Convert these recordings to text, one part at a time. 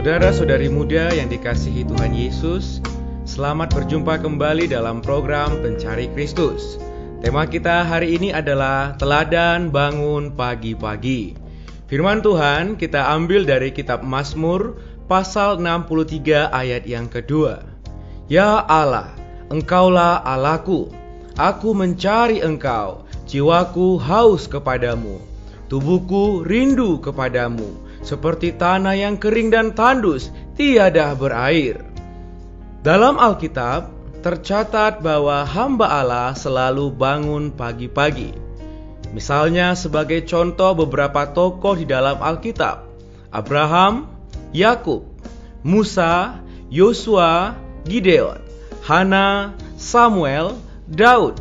Saudara-saudari muda yang dikasihi Tuhan Yesus, selamat berjumpa kembali dalam program Pencari Kristus. Tema kita hari ini adalah Teladan Bangun Pagi-Pagi. Firman Tuhan kita ambil dari kitab Mazmur pasal 63 ayat yang kedua. Ya Allah, Engkaulah Allahku, aku mencari Engkau, jiwaku haus kepadamu, tubuhku rindu kepadamu, seperti tanah yang kering dan tandus, tiada berair. Dalam Alkitab tercatat bahwa hamba Allah selalu bangun pagi-pagi. Misalnya sebagai contoh beberapa tokoh di dalam Alkitab: Abraham, Yakub, Musa, Yosua, Gideon, Hana, Samuel, Daud,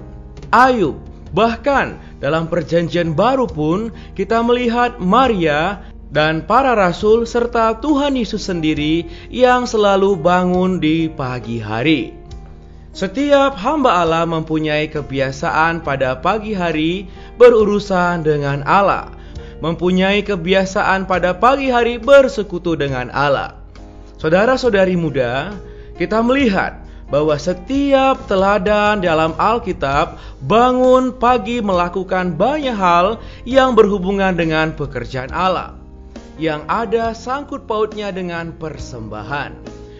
Ayub. Bahkan dalam Perjanjian Baru pun kita melihat Maria dan para rasul serta Tuhan Yesus sendiri yang selalu bangun di pagi hari. Setiap hamba Allah mempunyai kebiasaan pada pagi hari berurusan dengan Allah, mempunyai kebiasaan pada pagi hari bersekutu dengan Allah. Saudara-saudari muda, kita melihat bahwa setiap teladan dalam Alkitab bangun pagi melakukan banyak hal yang berhubungan dengan pekerjaan Allah, yang ada sangkut pautnya dengan persembahan.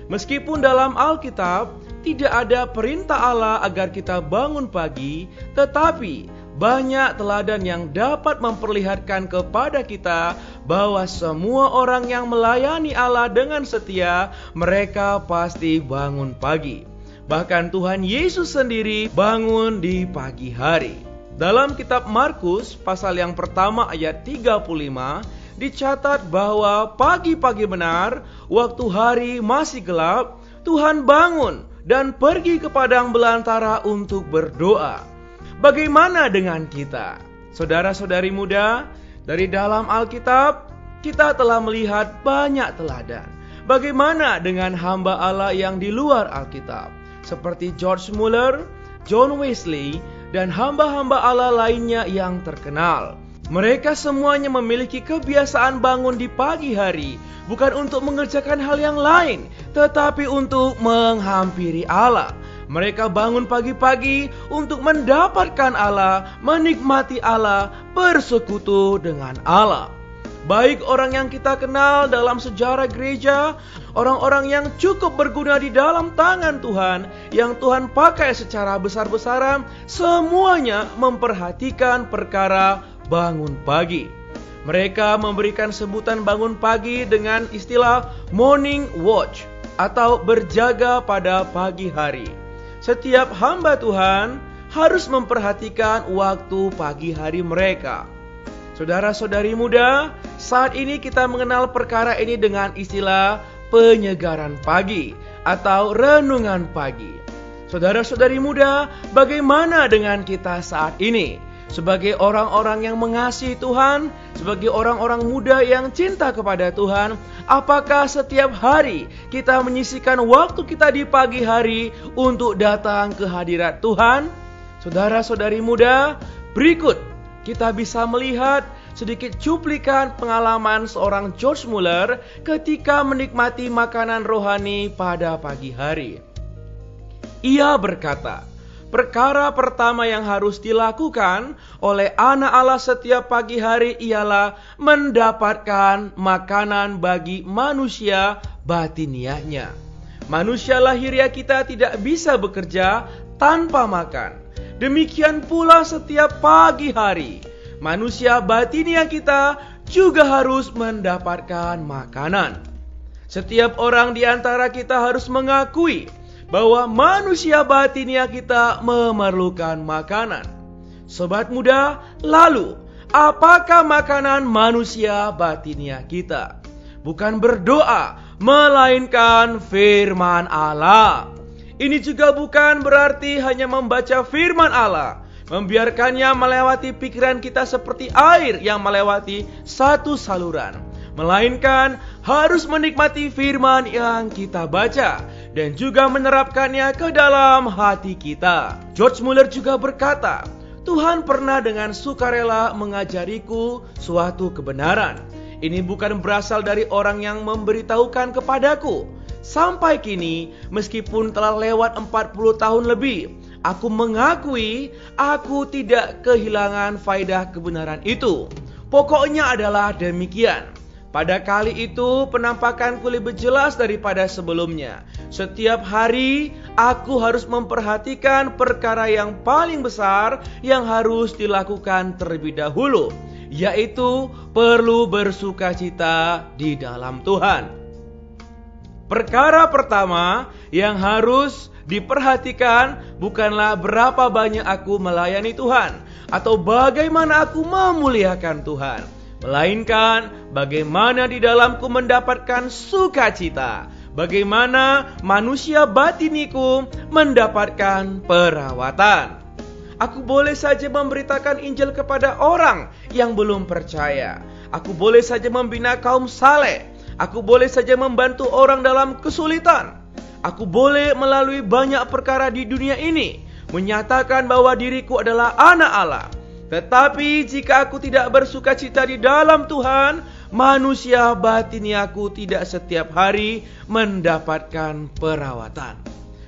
Meskipun dalam Alkitab tidak ada perintah Allah agar kita bangun pagi, tetapi banyak teladan yang dapat memperlihatkan kepada kita bahwa semua orang yang melayani Allah dengan setia, mereka pasti bangun pagi. Bahkan Tuhan Yesus sendiri bangun di pagi hari. Dalam kitab Markus pasal yang pertama ayat 35 dicatat bahwa pagi-pagi benar, waktu hari masih gelap, Tuhan bangun dan pergi ke padang belantara untuk berdoa. Bagaimana dengan kita? Saudara-saudari muda, dari dalam Alkitab kita telah melihat banyak teladan. Bagaimana dengan hamba Allah yang di luar Alkitab, seperti George Muller, John Wesley, dan hamba-hamba Allah lainnya yang terkenal? Mereka semuanya memiliki kebiasaan bangun di pagi hari, bukan untuk mengerjakan hal yang lain, tetapi untuk menghampiri Allah. Mereka bangun pagi-pagi untuk mendapatkan Allah, menikmati Allah, bersekutu dengan Allah. Baik orang yang kita kenal dalam sejarah gereja, orang-orang yang cukup berguna di dalam tangan Tuhan, yang Tuhan pakai secara besar-besaran, semuanya memperhatikan perkara bangun pagi. Mereka memberikan sebutan bangun pagi dengan istilah morning watch atau berjaga pada pagi hari. Setiap hamba Tuhan harus memperhatikan waktu pagi hari mereka. Saudara-saudari muda, saat ini kita mengenal perkara ini dengan istilah penyegaran pagi atau renungan pagi. Saudara-saudari muda, bagaimana dengan kita saat ini? Sebagai orang-orang yang mengasihi Tuhan, sebagai orang-orang muda yang cinta kepada Tuhan, apakah setiap hari kita menyisihkan waktu kita di pagi hari untuk datang ke hadirat Tuhan? Saudara-saudari muda, berikut kita bisa melihat sedikit cuplikan pengalaman seorang George Muller ketika menikmati makanan rohani pada pagi hari. Ia berkata, perkara pertama yang harus dilakukan oleh anak Allah setiap pagi hari ialah mendapatkan makanan bagi manusia batiniahnya. Manusia lahiriah kita tidak bisa bekerja tanpa makan. Demikian pula setiap pagi hari, manusia batiniah kita juga harus mendapatkan makanan. Setiap orang di antara kita harus mengakui bahwa manusia batiniah kita memerlukan makanan. Sobat muda, lalu apakah makanan manusia batiniah kita? Bukan berdoa, melainkan firman Allah. Ini juga bukan berarti hanya membaca firman Allah, membiarkannya melewati pikiran kita seperti air yang melewati satu saluran, melainkan harus menikmati firman yang kita baca dan juga menerapkannya ke dalam hati kita. George Muller juga berkata, Tuhan pernah dengan sukarela mengajariku suatu kebenaran. Ini bukan berasal dari orang yang memberitahukan kepadaku. Sampai kini, meskipun telah lewat 40 tahun lebih, aku mengakui aku tidak kehilangan faedah kebenaran itu. Pokoknya adalah demikian. Pada kali itu penampakanku lebih jelas daripada sebelumnya. Setiap hari aku harus memperhatikan perkara yang paling besar yang harus dilakukan terlebih dahulu, yaitu perlu bersukacita di dalam Tuhan. Perkara pertama yang harus diperhatikan bukanlah berapa banyak aku melayani Tuhan atau bagaimana aku memuliakan Tuhan, melainkan bagaimana di dalamku mendapatkan sukacita, bagaimana manusia batiniku mendapatkan perawatan. Aku boleh saja memberitakan Injil kepada orang yang belum percaya. Aku boleh saja membina kaum saleh. Aku boleh saja membantu orang dalam kesulitan. Aku boleh melalui banyak perkara di dunia ini menyatakan bahwa diriku adalah anak Allah. Tetapi jika aku tidak bersukacita di dalam Tuhan, manusia batini aku tidak setiap hari mendapatkan perawatan.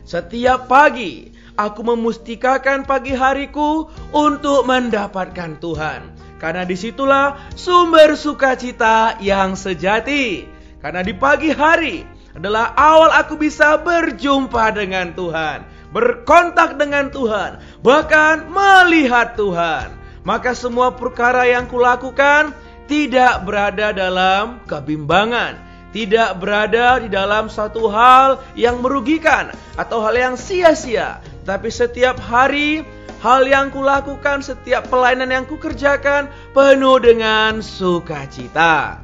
Setiap pagi aku memustikakan pagi hariku untuk mendapatkan Tuhan, karena disitulah sumber sukacita yang sejati. Karena di pagi hari adalah awal aku bisa berjumpa dengan Tuhan, berkontak dengan Tuhan, bahkan melihat Tuhan. Maka semua perkara yang kulakukan tidak berada dalam kebimbangan, tidak berada di dalam satu hal yang merugikan atau hal yang sia-sia. Tapi setiap hari, hal yang kulakukan, setiap pelayanan yang kukerjakan penuh dengan sukacita.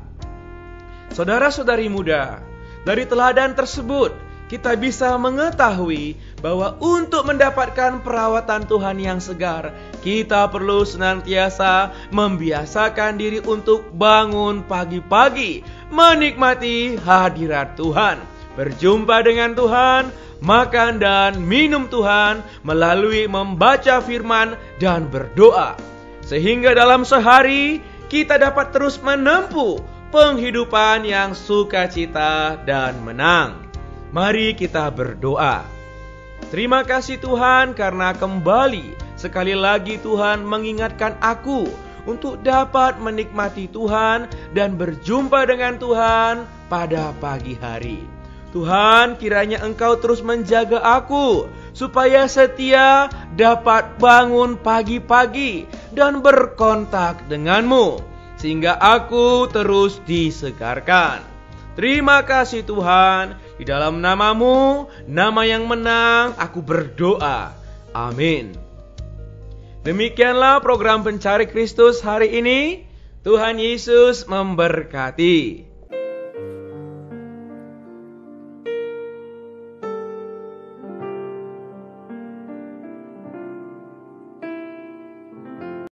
Saudara-saudari muda, dari teladan tersebut kita bisa mengetahui bahwa untuk mendapatkan perawatan Tuhan yang segar, kita perlu senantiasa membiasakan diri untuk bangun pagi-pagi, menikmati hadirat Tuhan, berjumpa dengan Tuhan, makan dan minum Tuhan melalui membaca firman dan berdoa. Sehingga dalam sehari kita dapat terus menempuh penghidupan yang sukacita dan menang. Mari kita berdoa. Terima kasih Tuhan karena kembali sekali lagi Tuhan mengingatkan aku untuk dapat menikmati Tuhan dan berjumpa dengan Tuhan pada pagi hari. Tuhan, kiranya Engkau terus menjaga aku supaya setia dapat bangun pagi-pagi dan berkontak denganmu, sehingga aku terus disegarkan. Terima kasih Tuhan, di dalam nama-Mu, nama yang menang, aku berdoa. Amin. Demikianlah program Pencari Kristus hari ini. Tuhan Yesus memberkati.